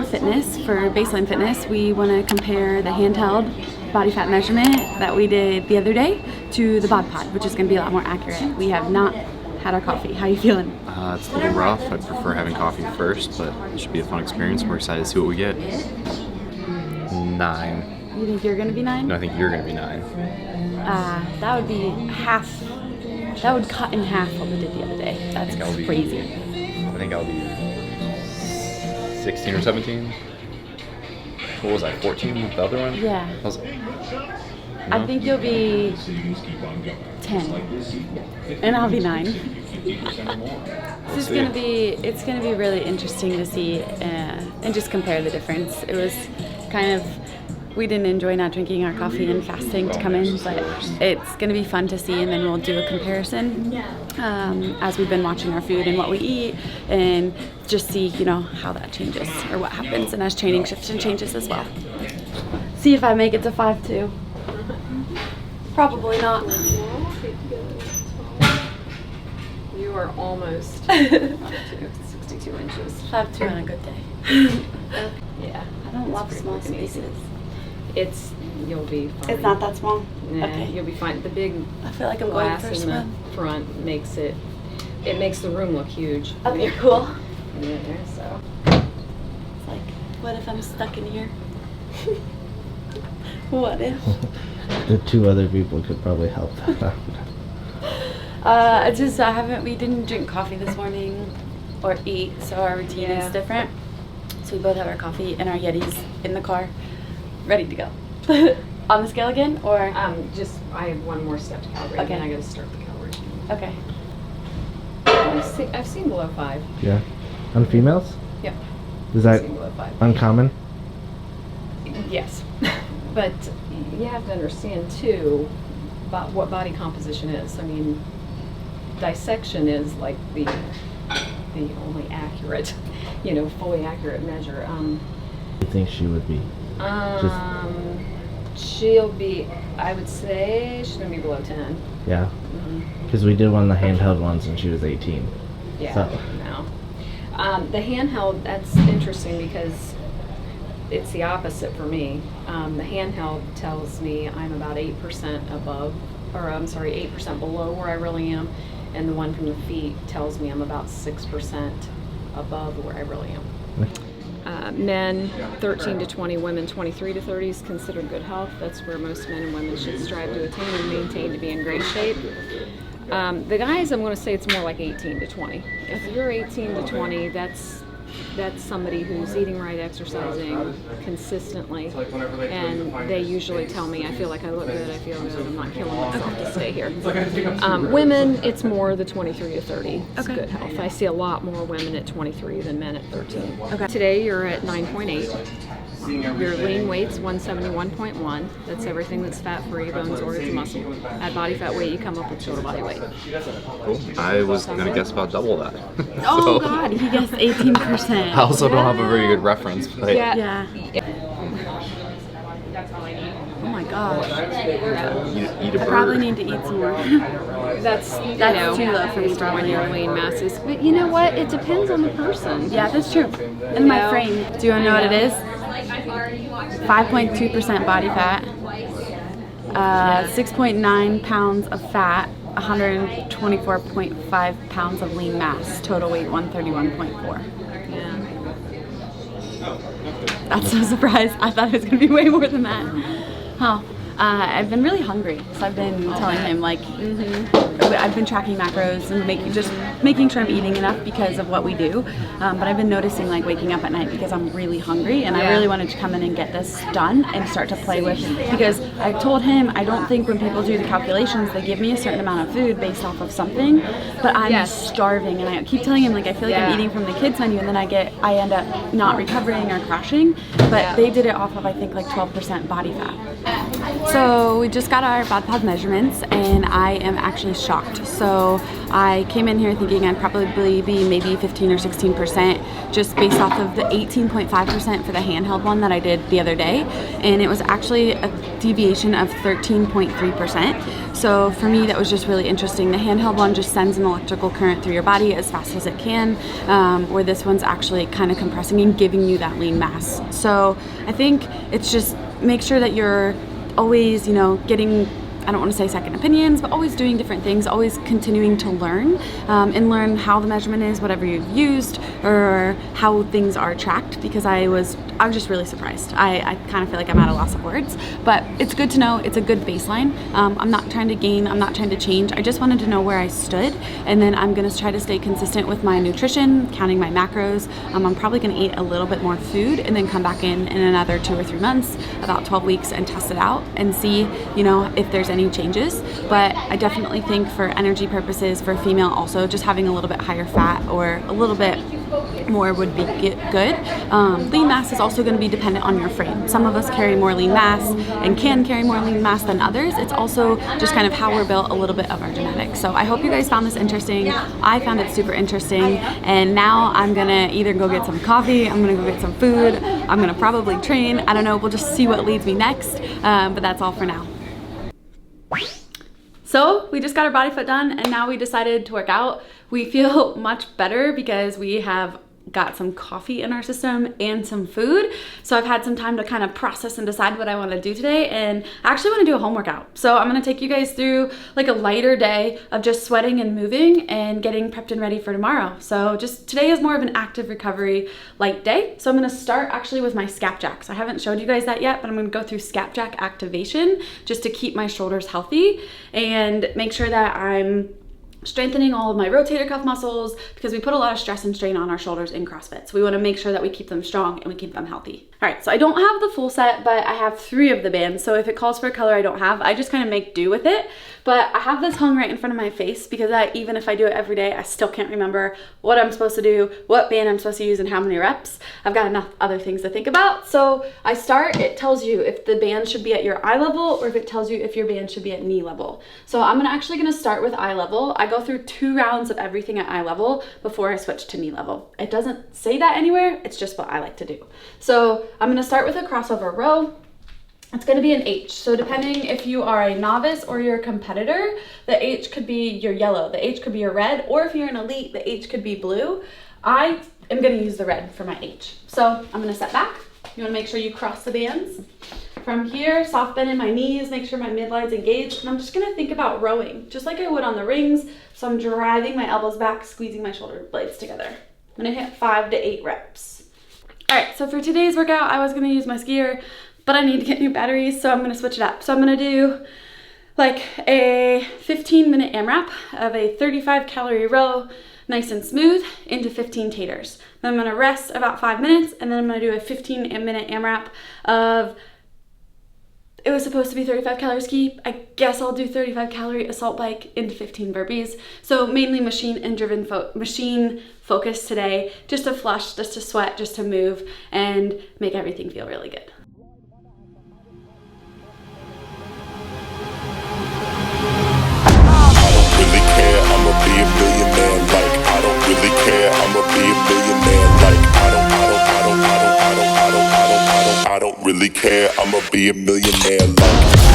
fitness, for baseline fitness, we want to compare the handheld body fat measurement that we did the other day to the bod pod, which is going to be a lot more accurate. We have not had our coffee. How are you feeling? It's a little rough. I prefer having coffee first, but it should be a fun experience. We're excited to see what we get. 9. You think you're going to be 9? No, I think you're going to be 9. That would be half. That would cut in half what we did the other day. That's crazy. I think I'll be 16 or 17. What was I, 14 with the other one? Yeah. No? I think you'll be 10. And I'll be 9. It's gonna be really interesting to see and just compare the difference. It was kind of, we didn't enjoy not drinking our coffee and fasting to come in, but it's going to be fun to see, and then we'll do a comparison as we've been watching our food and what we eat, and just see, how that changes or what happens, and as training shifts and changes as well. See if I make it to 5'2". Probably not. You are almost 62 inches. 5'2" on a good day. Yeah. I don't love small spaces. You'll be fine. It's not that small? Nah, Okay. You'll be fine. The big I feel like I'm going glass for a in swim. the front makes the room look huge. Okay, cool. Yeah, so. It's like, what if I'm stuck in here? What if? The 2 other people could probably help that out. We didn't drink coffee this morning or eat, so our routine is different. So we both have our coffee and our Yetis in the car, ready to go. On the scale again, or? I have one more step to calibrate, Okay. and I got to start the calibration. Okay. I've seen below 5. Yeah. On females? Yep. Is that I've seen below 5. uncommon? Yes. But you have to understand, too, about what body composition is. I mean, dissection is like the only accurate, fully accurate measure. You think she would be? She'll be, I would say, she's going to be below 10. Yeah. Because we did one of the handheld ones and she was 18. Yeah, So. no. The handheld, that's interesting because it's the opposite for me. The handheld tells me I'm about 8% above, or I'm sorry, 8% below where I really am. And the one from the feet tells me I'm about 6% above where I really am. Men 13 to 20, women 23 to 30 is considered good health. That's where most men and women should strive to attain and maintain to be in great shape. The guys, I'm going to say it's more like 18 to 20. If you're 18 to 20, that's somebody who's eating right, exercising consistently, and they usually tell me, I feel like I look good, I feel good, I'm not killing myself to stay here. Women, it's more the 23 to 30. It's good health. I see a lot more women at 23 than men at 13. Okay. Today you're at 9.8. Your lean weight's 171.1. That's everything that's fat-free, bones, organs, muscle. At body fat weight, you come up with total body weight. Cool. I was going to guess about double that. Oh God, he guessed 18%. I also don't have a very good reference. But Yeah. Oh my gosh. Eat a I probably bird. need to eat some more. That's too low for me, based on probably. your lean masses. But you know what? It depends on the person. Yeah, that's true. In my frame. Do you want to know what it is? 5.2% body fat, 6.9 pounds of fat, 124.5 pounds of lean mass, total weight 131.4. Yeah. That's so surprised. I thought it was going to be way more than that. Huh. I've been really hungry, so I've been telling him, like, I've been tracking macros and making sure I'm eating enough because of what we do. But I've been noticing, like, waking up at night because I'm really hungry, and I really wanted to come in and get this done and start to play with, because I told him I don't think when people do the calculations they give me a certain amount of food based off of something, but I'm starving, and I keep telling him, like, I feel like I'm eating from the kids menu, and then I end up not recovering or crashing. But they did it off of, I think, like 12% body fat. So we just got our bod pod measurements and I am actually shocked. So I came in here thinking I'd probably be maybe 15 or 16% just based off of the 18.5% for the handheld one that I did the other day. And it was actually a deviation of 13.3%. So for me, that was just really interesting. The handheld one just sends an electrical current through your body as fast as it can, where this one's actually kind of compressing and giving you that lean mass. So I think it's just make sure that you're always, getting, I don't want to say second opinions, but always doing different things, always continuing to learn and learn how the measurement is, whatever you've used, or how things are tracked, because I was just really surprised. I kind of feel like I'm at a loss of words, but it's good to know. It's a good baseline. I'm not trying to gain, I'm not trying to change. I just wanted to know where I stood, and then I'm going to try to stay consistent with my nutrition, counting my macros. I'm probably going to eat a little bit more food and then come back in another 2 or 3 months, about 12 weeks, and test it out and see, if there's any changes. But I definitely think for energy purposes, for a female also, just having a little bit higher fat or a little bit more would be good. Lean mass is also going to be dependent on your frame. Some of us carry more lean mass and can carry more lean mass than others. It's also just kind of how we're built, a little bit of our genetics. So I hope you guys found this interesting. I found it super interesting, and now I'm gonna either go get some coffee, I'm gonna go get some food, I'm gonna probably train. I don't know, we'll just see what leads me next, but that's all for now. So we just got our body foot done, and now we decided to work out. We feel much better because we have got some coffee in our system and some food. So I've had some time to kind of process and decide what I want to do today, and I actually want to do a home workout. So I'm going to take you guys through like a lighter day of just sweating and moving and getting prepped and ready for tomorrow. So just today is more of an active recovery light day. So I'm going to start actually with my scapjacks. I haven't showed you guys that yet, but I'm going to go through scapjack activation just to keep my shoulders healthy and make sure that I'm strengthening all of my rotator cuff muscles, because we put a lot of stress and strain on our shoulders in CrossFit. So we want to make sure that we keep them strong and we keep them healthy. All right, so I don't have the full set, but I have 3 of the bands. So if it calls for a color I don't have, I just kind of make do with it. But I have this hung right in front of my face because even if I do it every day, I still can't remember what I'm supposed to do, what band I'm supposed to use, and how many reps. I've got enough other things to think about. So I start, it tells you if the band should be at your eye level or if it tells you if your band should be at knee level. So I'm actually gonna start with eye level. I go through 2 rounds of everything at eye level before I switch to knee level. It doesn't say that anywhere, it's just what I like to do. So I'm gonna start with a crossover row. It's going to be an H. So depending if you are a novice or you're a competitor, the H could be your yellow, the H could be your red, or if you're an elite, the H could be blue. I am going to use the red for my H. So I'm going to set back. You want to make sure you cross the bands. From here, soft bend in my knees, make sure my midline's engaged. And I'm just going to think about rowing, just like I would on the rings. So I'm driving my elbows back, squeezing my shoulder blades together. I'm going to hit 5 to 8 reps. All right, so for today's workout, I was going to use my skier, but I need to get new batteries, so I'm gonna switch it up. So I'm gonna do like a 15-minute AMRAP of a 35-calorie row, nice and smooth, into 15 taters. Then I'm gonna rest about 5 minutes, and then I'm gonna do a 15-minute AMRAP of, it was supposed to be 35 calorie ski. I guess I'll do 35 calorie assault bike into 15 burpees. So mainly machine and driven machine focus today, just to flush, just to sweat, just to move, and make everything feel really good. I don't really care, I'ma be a millionaire like.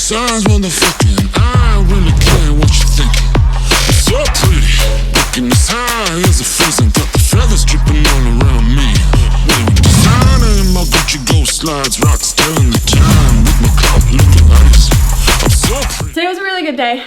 Signs motherfucking, I don't really care what you thinking. It's so pretty, looking as high as a pheasant. Got the feathers dripping all around me. Wearing designer in my Gucci Ghost slides, rocks telling the time with my clout looking ice. I'm so pretty. Today was a really good day.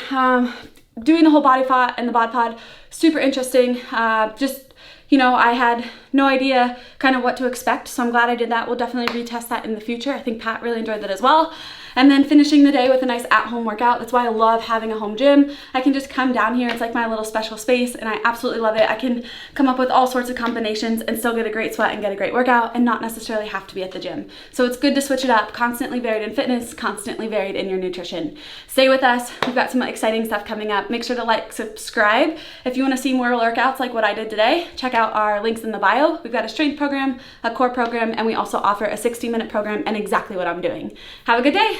Doing the whole body fat and the bod pod, super interesting. I had no idea kind of what to expect, so I'm glad I did that. We'll definitely retest that in the future. I think Pat really enjoyed that as well. and then finishing the day with a nice at-home workout. That's why I love having a home gym. I can just come down here. It's like my little special space, and I absolutely love it. I can come up with all sorts of combinations and still get a great sweat and get a great workout and not necessarily have to be at the gym. So it's good to switch it up, constantly varied in fitness, constantly varied in your nutrition. Stay with us. We've got some exciting stuff coming up. Make sure to like, subscribe. If you want to see more workouts like what I did today, check out our links in the bio. We've got a strength program, a core program, and we also offer a 60-minute program and exactly what I'm doing. Have a good day.